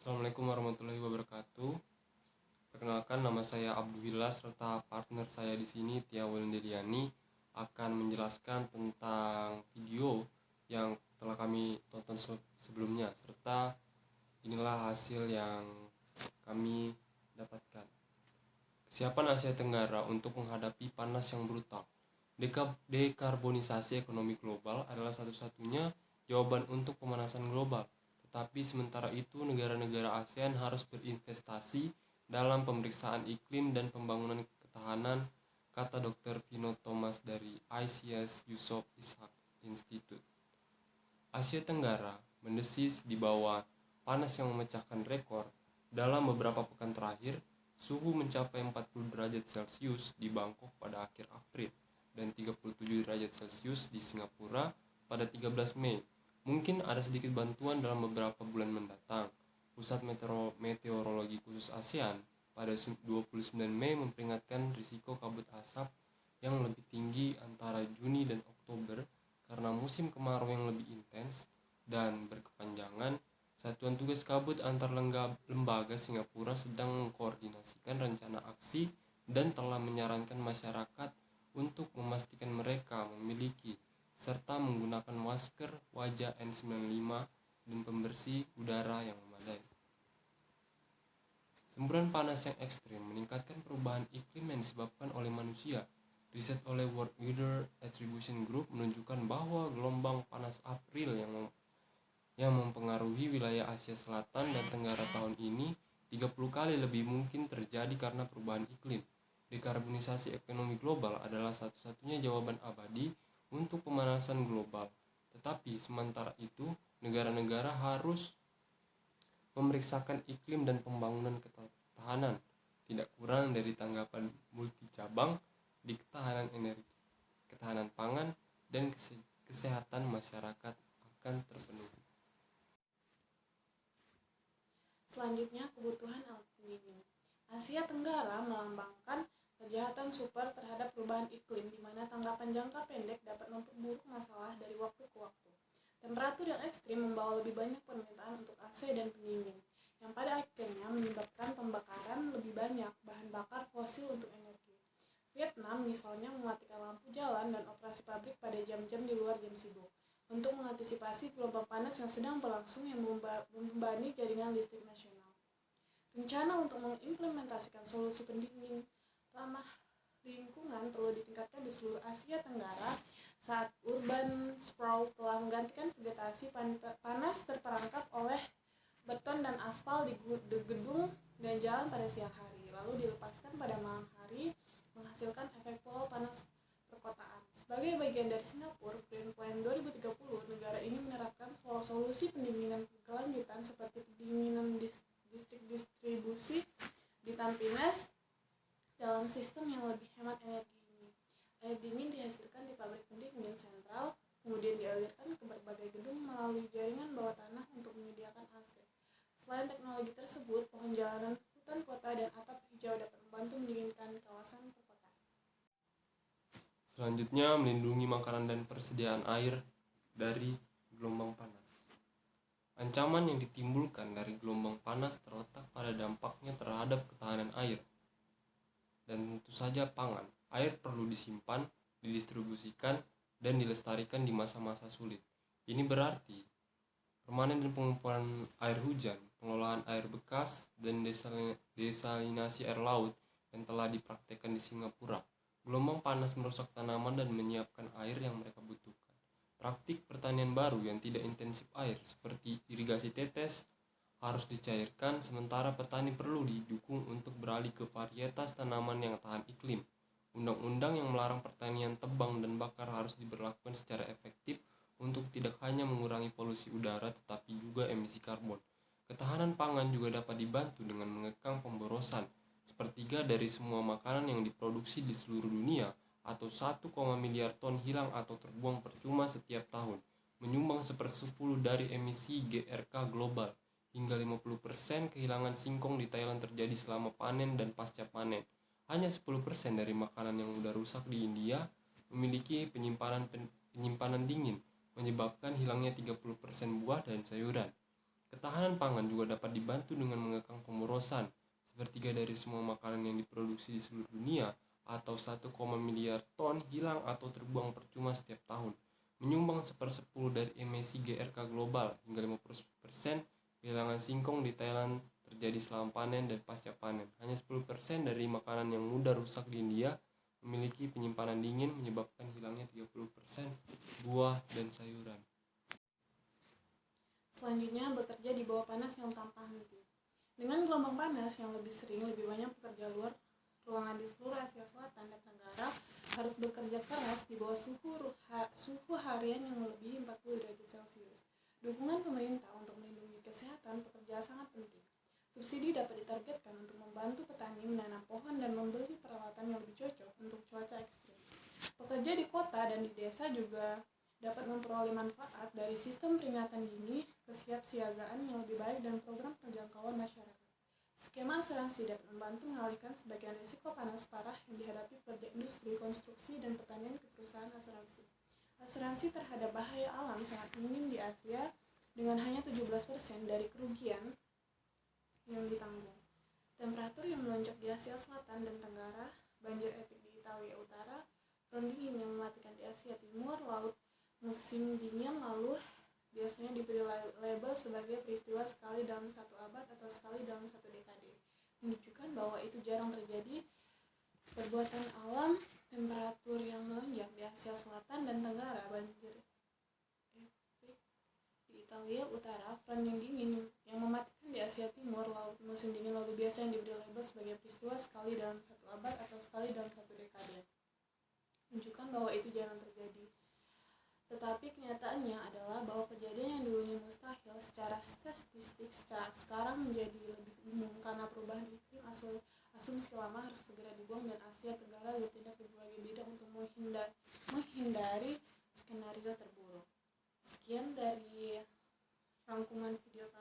Assalamualaikum warahmatullahi wabarakatuh. Perkenalkan, nama saya Abdullah serta partner saya di sini Tia Welendeliani akan menjelaskan tentang video yang telah kami tonton sebelumnya, serta inilah hasil yang kami dapatkan. Kesiapan Asia Tenggara untuk menghadapi panas yang brutal. Dekarbonisasi ekonomi global adalah satu-satunya jawaban untuk pemanasan global. Tetapi sementara itu, negara-negara ASEAN harus berinvestasi dalam pemeriksaan iklim dan pembangunan ketahanan, kata Dr. Vino Thomas dari ICS Yusof Ishak Institute. Asia Tenggara mendesis di bawah panas yang memecahkan rekor. Dalam beberapa pekan terakhir, suhu mencapai 40 derajat Celcius di Bangkok pada akhir April dan 37 derajat Celcius di Singapura pada 13 Mei. Mungkin ada sedikit bantuan dalam beberapa bulan mendatang. Pusat Meteorologi Khusus ASEAN pada 29 Mei memperingatkan risiko kabut asap yang lebih tinggi antara Juni dan Oktober karena musim kemarau yang lebih intens dan berkepanjangan. Satuan Tugas Kabut antar lembaga Singapura sedang mengkoordinasikan rencana aksi dan telah menyarankan masyarakat untuk memastikan mereka memiliki serta menggunakan masker wajah N95 dan pembersih udara yang memadai. Semburan panas yang ekstrim meningkatkan perubahan iklim yang disebabkan oleh manusia. Riset oleh World Weather Attribution Group menunjukkan bahwa gelombang panas April yang mempengaruhi wilayah Asia Selatan dan Tenggara tahun ini 30 kali lebih mungkin terjadi karena perubahan iklim. Dekarbonisasi ekonomi global adalah satu-satunya jawaban abadi untuk pemanasan global. Tetapi sementara itu, negara-negara harus memeriksakan iklim dan pembangunan ketahanan, tidak kurang dari tanggapan multi cabang di ketahanan energi, ketahanan pangan, dan kesehatan masyarakat akan terpenuhi. Selanjutnya, kebutuhan alat pendingin. Asia Tenggara melambangkan kejahatan super terhadap perubahan iklim di mana tanggapan jangka pendek dapat memperburuk masalah dari waktu ke waktu. Temperatur yang ekstrim membawa lebih banyak permintaan untuk AC dan pendingin, yang pada akhirnya menyebabkan pembakaran lebih banyak bahan bakar fosil untuk energi. Vietnam misalnya mematikan lampu jalan dan operasi pabrik pada jam-jam di luar jam sibuk untuk mengantisipasi gelombang panas yang sedang berlangsung yang membebani jaringan listrik nasional. Rencana untuk mengimplementasikan solusi pendingin ramah lingkungan perlu ditingkatkan di seluruh Asia Tenggara saat urban sprawl telah menggantikan vegetasi panas terperangkap oleh beton dan aspal di gedung dan jalan pada siang hari, lalu dilepaskan pada malam hari menghasilkan efek pulau panas perkotaan. Sebagai bagian dari Singapura Green Plan 2030, negara ini menerapkan solusi pendinginan berkelanjutan seperti pendinginan distrik distribusi di Tampines dalam sistem yang lebih hemat energi ini. Air dingin dihasilkan di pabrik pendingin sentral, kemudian dialirkan ke berbagai gedung melalui jaringan bawah tanah untuk menyediakan AC. Selain teknologi tersebut, pohon jalanan, hutan kota, dan atap hijau dapat membantu mendinginkan kawasan perkotaan. Selanjutnya, melindungi makanan dan persediaan air dari gelombang panas. Ancaman yang ditimbulkan dari gelombang panas terletak pada dampaknya terhadap ketahanan air. Dan tentu saja pangan. Air perlu disimpan, didistribusikan, dan dilestarikan di masa-masa sulit. Ini berarti permanen dan pengumpulan air hujan, pengelolaan air bekas, dan desalinasi air laut yang telah dipraktekkan di Singapura. Gelombang panas merusak tanaman dan menyiapkan air yang mereka butuhkan. Praktik pertanian baru yang tidak intensif air seperti irigasi tetes harus dicairkan, sementara petani perlu didukung untuk beralih ke varietas tanaman yang tahan iklim. Undang-undang yang melarang pertanian tebang dan bakar harus diberlakukan secara efektif untuk tidak hanya mengurangi polusi udara tetapi juga emisi karbon. Ketahanan pangan juga dapat dibantu dengan mengekang pemborosan. Sepertiga dari semua makanan yang diproduksi di seluruh dunia atau 1, miliar ton hilang atau terbuang percuma setiap tahun, menyumbang 1/10 dari emisi GRK global. Hingga 50% kehilangan singkong di Thailand terjadi selama panen dan pasca panen. Hanya 10% dari makanan yang mudah rusak di India memiliki penyimpanan dingin, menyebabkan hilangnya 30% buah dan sayuran. Ketahanan pangan juga dapat dibantu dengan mengekang pemborosan. Sepertiga dari semua makanan yang diproduksi di seluruh dunia atau 1, miliar ton hilang atau terbuang percuma setiap tahun, menyumbang 1/10 dari emisi GRK global. Hingga 50% kehilangan singkong di Thailand terjadi selama panen dan pasca panen. Hanya 10% dari makanan yang mudah rusak di India memiliki penyimpanan dingin, menyebabkan hilangnya 30% buah dan sayuran. Selanjutnya, bekerja di bawah panas yang tanpa henti. Dengan gelombang panas yang lebih sering, lebih banyak pekerja luar ruangan di seluruh Asia Selatan dan Tenggara harus bekerja keras di bawah suhu harian yang melebihi 40 derajat Celcius. Dukungan pemerintah untuk melindungi kesehatan pekerja sangat penting. Subsidi dapat ditargetkan untuk membantu petani menanam pohon dan membeli peralatan yang lebih cocok untuk cuaca ekstrim. Pekerja di kota dan di desa juga dapat memperoleh manfaat dari sistem peringatan dini, kesiapsiagaan yang lebih baik, dan program penjangkauan masyarakat. Skema asuransi dapat membantu mengalihkan sebagian risiko panas parah yang dihadapi pekerja industri, konstruksi, dan pertanian ke perusahaan asuransi. Asuransi terhadap bahaya alam sangat minim di Asia dengan hanya 17% dari kerugian yang ditanggung. Temperatur yang melonjak di Asia Selatan dan Tenggara, banjir epik di Italia Utara, front dingin yang mematikan di Asia Timur, laut musim dingin lalu biasanya diberi label sebagai peristiwa sekali dalam 1 abad atau sekali dalam 1 dekade, menunjukkan bahwa itu jarang terjadi. Perbuatan alam, temperatur yang melonjak di Asia Selatan dan Tenggara, banjir epik di Italia Utara, front yang dingin yang mematikan di Asia Timur, laut musim dingin lalu biasanya diberi label sebagai peristiwa sekali dalam 1 abad atau sekali dalam 1 dekade, menunjukkan bahwa itu jarang terjadi. Tetapi kenyataannya adalah bahwa kejadian yang dulunya mustahil secara statistik sekarang menjadi lebih umum karena perubahan iklim. Asumsi lama harus segera dibuang dan Asia Tenggara bertindak di berbagai bidang untuk menghindari skenario terburuk. Sekian dari rangkuman video kami.